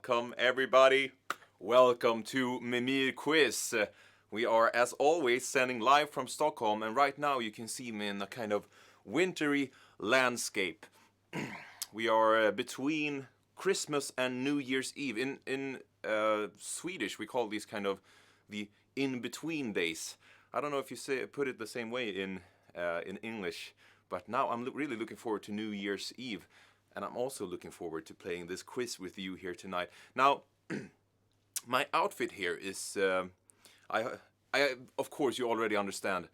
welcome everybody. Welcome to Mimir Quiz. We are, as always, sending live from Stockholm, and right now you can see me in a kind of wintry landscape. We are between Christmas and New Year's Eve. In Swedish, we call these kind of the in-between days. I don't know if you put it the same way in English, but now I'm really looking forward to New Year's Eve, and I'm also looking forward to playing this quiz with you here tonight. Now, my outfit here is, of course, you already understand,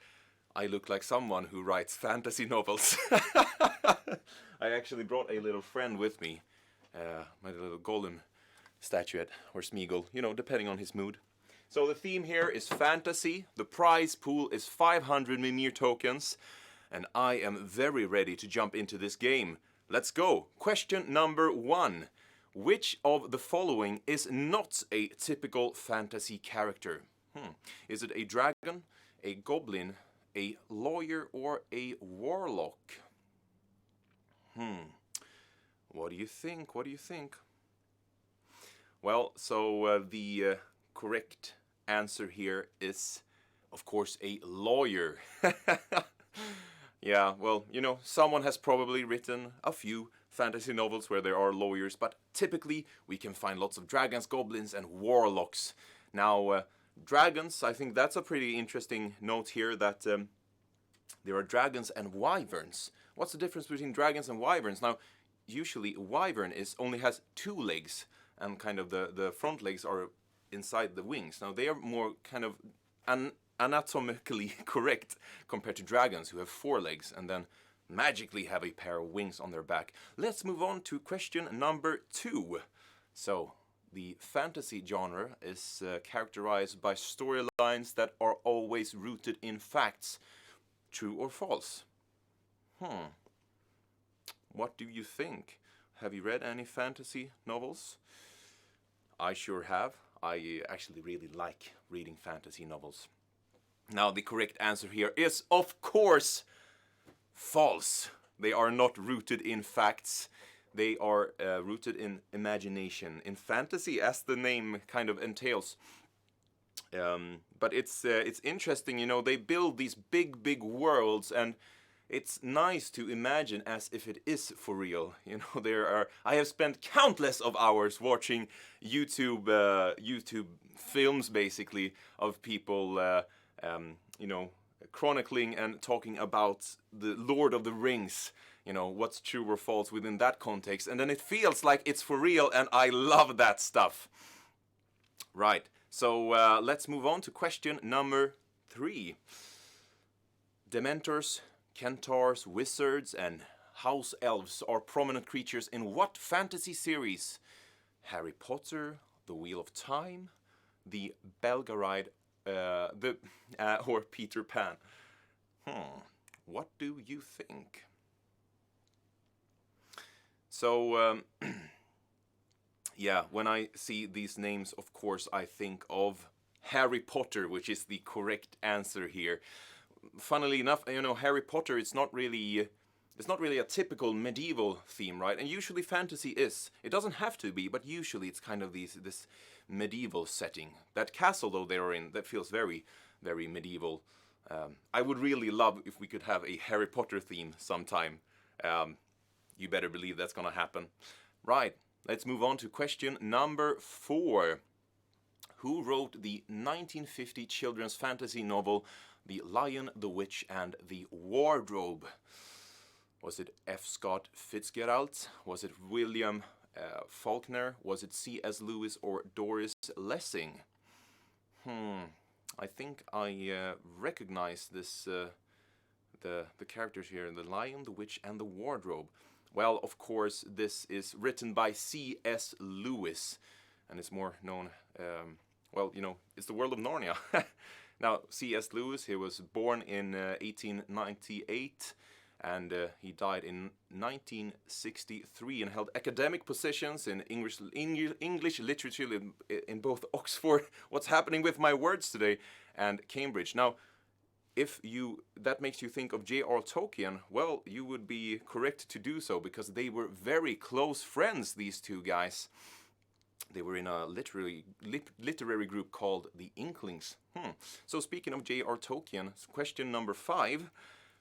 I look like someone who writes fantasy novels. I actually brought a little friend with me, my little golem statuette, or Smeagol, you know, depending on his mood. So the theme here is fantasy, the prize pool is 500 Mimir tokens, and I am very ready to jump into this game. Let's go! Question number 1. Which of the following is not a typical fantasy character? Is it a dragon, a goblin, a lawyer, or a warlock? What do you think? What do you think? Well, so the correct answer here is, of course, a lawyer. Yeah, well, you know, someone has probably written a few fantasy novels where there are lawyers, but typically we can find lots of dragons, goblins, and warlocks. Now, dragons, I think that's a pretty interesting note here, that there are dragons and wyverns. What's the difference between dragons and wyverns? Now, usually a wyvern only has 2 legs, and kind of the front legs are inside the wings. Now, they are more kind of anatomically correct compared to dragons, who have 4 legs and then magically have a pair of wings on their back. Let's move on to question number 2. So, the fantasy genre is characterized by storylines that are always rooted in facts. True or false? What do you think? Have you read any fantasy novels? I sure have. I actually really like reading fantasy novels. Now, the correct answer here is, of course, false. They are not rooted in facts. They are rooted in imagination, in fantasy, as the name kind of entails. But it's interesting, you know, they build these big worlds, and it's nice to imagine as if it is for real. You know, I have spent countless of hours watching YouTube films, basically, of people you know, chronicling and talking about the Lord of the Rings, you know, what's true or false within that context, and then it feels like it's for real, and I love that stuff. Right, so let's move on to question number 3. Dementors, centaurs, wizards, and house elves are prominent creatures in what fantasy series? Harry Potter, The Wheel of Time, The Belgariad, or Peter Pan. What do you think? So, yeah, when I see these names, of course, I think of Harry Potter, which is the correct answer here. Funnily enough, you know, Harry Potter, it's not really a typical medieval theme, right? And usually fantasy is. It doesn't have to be, but usually it's kind of this medieval setting. That castle, though, they're in, that feels very, very medieval. I would really love if we could have a Harry Potter theme sometime. You better believe that's gonna happen. Right, let's move on to question number 4. Who wrote the 1950 children's fantasy novel The Lion, the Witch, and the Wardrobe? Was it F. Scott Fitzgerald? Was it William Faulkner? Was it C.S. Lewis or Doris Lessing? I think I recognize this, the characters here, The Lion, the Witch, and the Wardrobe. Well, of course, this is written by C.S. Lewis, and it's more known, well, you know, it's the world of Narnia. Now, C.S. Lewis, he was born in 1898, and he died in 1963 and held academic positions in English literature in both Oxford, what's happening with my words today, and Cambridge. Now, if that makes you think of J.R. Tolkien, well, you would be correct to do so, because they were very close friends, these two guys. They were in a literary group called the Inklings. So speaking of J.R. Tolkien, question number 5.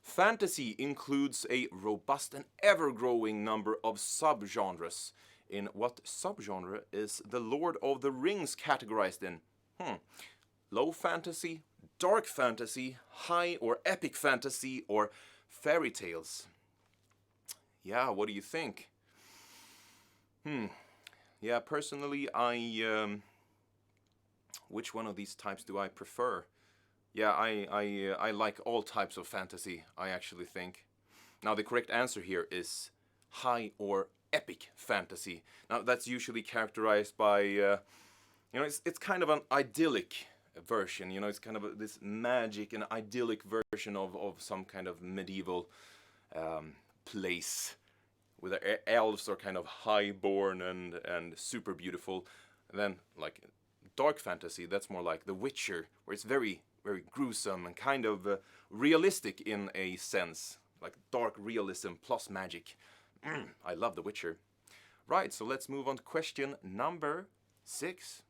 Fantasy includes a robust and ever-growing number of subgenres. In what subgenre is The Lord of the Rings categorized in? Low fantasy, dark fantasy, high or epic fantasy, or fairy tales? Yeah, what do you think? Yeah, personally, which one of these types do I prefer? Yeah, I like all types of fantasy, I actually think. Now, the correct answer here is high or epic fantasy. Now, that's usually characterized by, it's kind of an idyllic version. It's kind of this magic and idyllic version of some kind of medieval place, where the elves are kind of highborn and super beautiful. And then, like, dark fantasy, that's more like The Witcher, where it's very, very gruesome and kind of realistic in a sense. Like dark realism plus magic. I love The Witcher. Right, so let's move on to question number 6.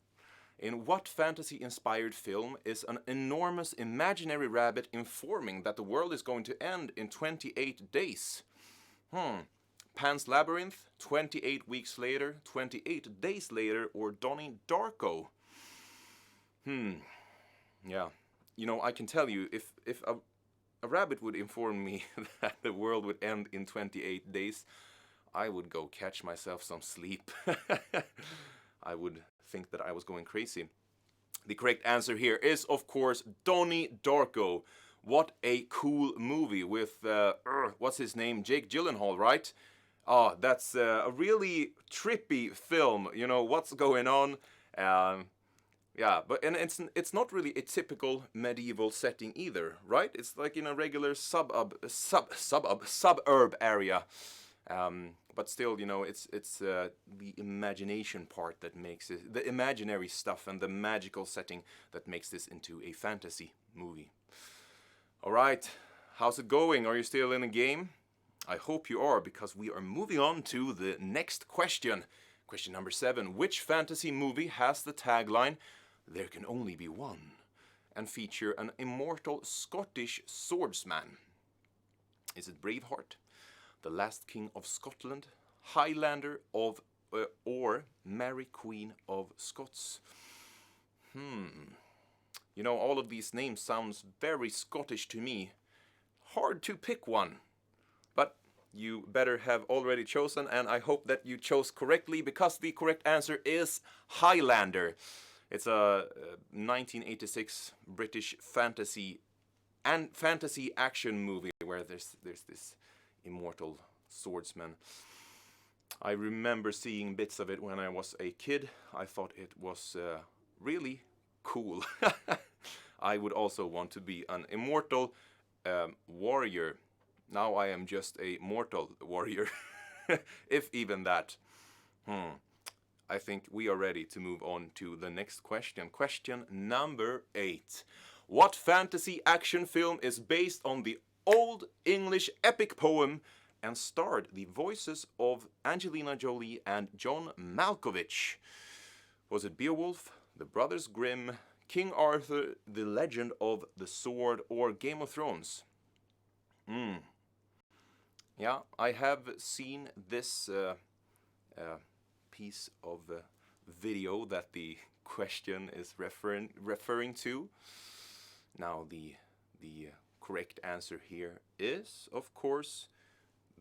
In what fantasy-inspired film is an enormous imaginary rabbit informing that the world is going to end in 28 days? Pan's Labyrinth, 28 Weeks Later, 28 Days Later, or Donnie Darko? Yeah. I can tell you, if a rabbit would inform me that the world would end in 28 days, I would go catch myself some sleep. I would think that I was going crazy. The correct answer here is, of course, Donnie Darko. What a cool movie with, what's his name? Jake Gyllenhaal, right? Oh, that's a really trippy film. What's going on? Yeah, but it's not really a typical medieval setting either, right? It's like in a regular suburb area. But still, it's the imagination part that makes it, the imaginary stuff and the magical setting that makes this into a fantasy movie. All right, how's it going? Are you still in the game? I hope you are, because we are moving on to the next question. Question number 7. Which fantasy movie has the tagline, "There can only be one," and feature an immortal Scottish swordsman? Is it Braveheart, The Last King of Scotland, Highlander or Mary Queen of Scots? All of these names sounds very Scottish to me. Hard to pick one. But you better have already chosen, and I hope that you chose correctly, because the correct answer is Highlander. It's a 1986 British fantasy action movie where there's this immortal swordsman. I remember seeing bits of it when I was a kid. I thought it was really cool. I would also want to be an immortal warrior. Now I am just a mortal warrior, if even that. I think we are ready to move on to the next question. Question number 8. What fantasy action film is based on the Old English epic poem and starred the voices of Angelina Jolie and John Malkovich? Was it Beowulf, The Brothers Grimm, King Arthur, The Legend of the Sword, or Game of Thrones? Yeah, I have seen this piece of video that the question is referring to. Now, the correct answer here is, of course,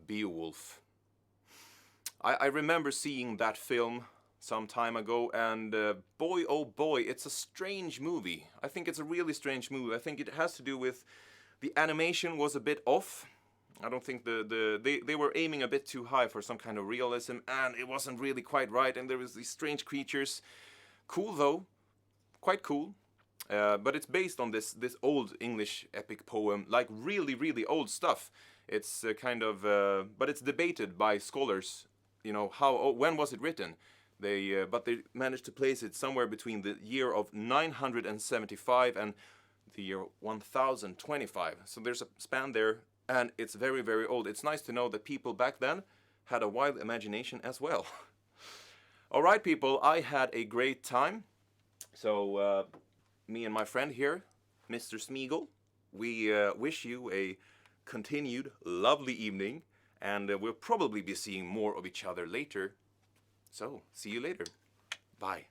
Beowulf. I remember seeing that film some time ago, and boy oh boy, it's a strange movie. I think it's a really strange movie. I think it has to do with the animation was a bit off. I don't think they were aiming a bit too high for some kind of realism, and it wasn't really quite right, and there was these strange creatures. Cool though, quite cool. But it's based on this old English epic poem, like really old stuff. It's but it's debated by scholars. When was it written? But they managed to place it somewhere between the year of 975 and the year 1025. So there's a span there, and it's very old. It's nice to know that people back then had a wild imagination as well. All right, people, I had a great time. So, me and my friend here, Mr. Smeagol, we wish you a continued lovely evening, and we'll probably be seeing more of each other later. So, see you later. Bye.